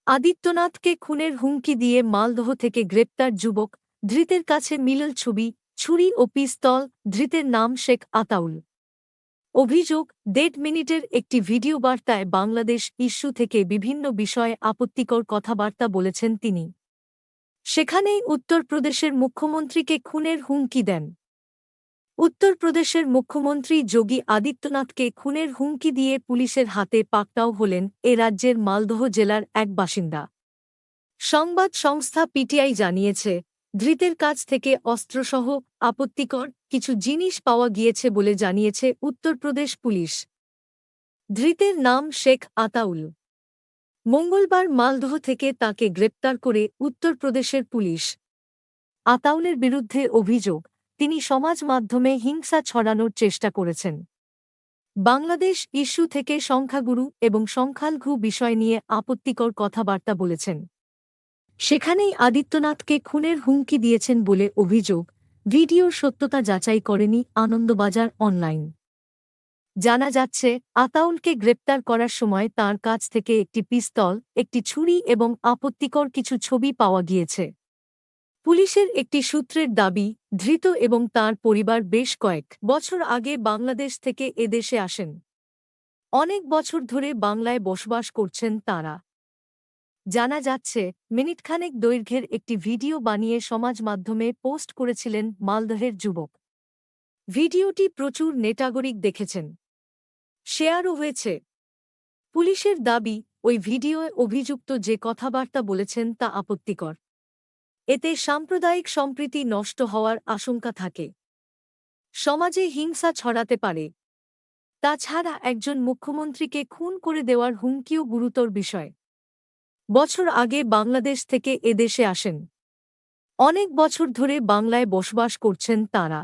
আদিত্যনাথকে খুনের হুমকি দিয়ে মালদহ থেকে গ্রেপ্তার যুবক, ধৃতের কাছে মিলল ছবি, ছুরি ও পিস্তল। ধৃতের নাম শেখ আতাউল। অভিযোগ, ১.৫ মিনিটের একটি ভিডিও বার্তায় বাংলাদেশ ইস্যু থেকে বিভিন্ন বিষয়ে আপত্তিকর কথাবার্তা বলেছেন তিনি। সেখানেই উত্তরপ্রদেশের মুখ্যমন্ত্রীকে খুনের হুমকি দেন। উত্তরপ্রদেশের মুখ্যমন্ত্রী যোগী আদিত্যনাথকে খুনের হুমকি দিয়ে পুলিশের হাতে পাকড়াও হলেন এ রাজ্যের মালদহ জেলার এক বাসিন্দা। সংবাদ সংস্থা পিটিআই জানিয়েছে, ধৃতের কাছ থেকে অস্ত্রসহ আপত্তিকর কিছু জিনিস পাওয়া গিয়েছে বলে জানিয়েছে উত্তরপ্রদেশ পুলিশ। ধৃতের নাম শেখ আতাউল। মঙ্গলবার মালদহ থেকে তাকে গ্রেপ্তার করে উত্তরপ্রদেশের পুলিশ। আতাউলের বিরুদ্ধে অভিযোগ, তিনি সমাজ মাধ্যমে হিংসা ছড়ানোর চেষ্টা করেছেন। বাংলাদেশ ইস্যু থেকে সংখ্যাগুরু এবং সংখ্যালঘু বিষয় নিয়ে আপত্তিকর কথাবার্তা বলেছেন। সেখানেই আদিত্যনাথকে খুনের হুমকি দিয়েছেন বলে অভিযোগ। ভিডিওর সত্যতা যাচাই করেনি আনন্দবাজার অনলাইন। জানা যাচ্ছে, আতাউলকে গ্রেপ্তার করার সময় তাঁর কাছ থেকে একটি পিস্তল, একটি ছুরি এবং আপত্তিকর কিছু ছবি পাওয়া গিয়েছে। পুলিশের একটি সূত্রের দাবি, ধৃত এবং তাঁর পরিবার বেশ কয়েক বছর আগে বাংলাদেশ থেকে এদেশে আসেন। অনেক বছর ধরে বাংলায় বসবাস করছেন তাঁরা। জানা যাচ্ছে, মিনিটখানেক দৈর্ঘ্যের একটি ভিডিও বানিয়ে সমাজ মাধ্যমে পোস্ট করেছিলেন মালদহের যুবক। ভিডিওটি প্রচুর নেটাগরিক দেখেছেন, শেয়ারও হয়েছে। পুলিশের দাবি, ওই ভিডিওয় অভিযুক্ত যে কথাবার্তা বলেছেন তা আপত্তিকর। এতে সাম্প্রদায়িক সম্প্রীতি নষ্ট হওয়ার আশঙ্কা থাকে। সমাজে হিংসা ছড়াতে পারে। তাছাড়া একজন মুখ্যমন্ত্রীকে খুন করে দেওয়ার হুমকিও গুরুতর বিষয়। বছর আগে বাংলাদেশ থেকে এদেশে আসেন। অনেক বছর ধরে বাংলায় বসবাস করছেন তাঁরা।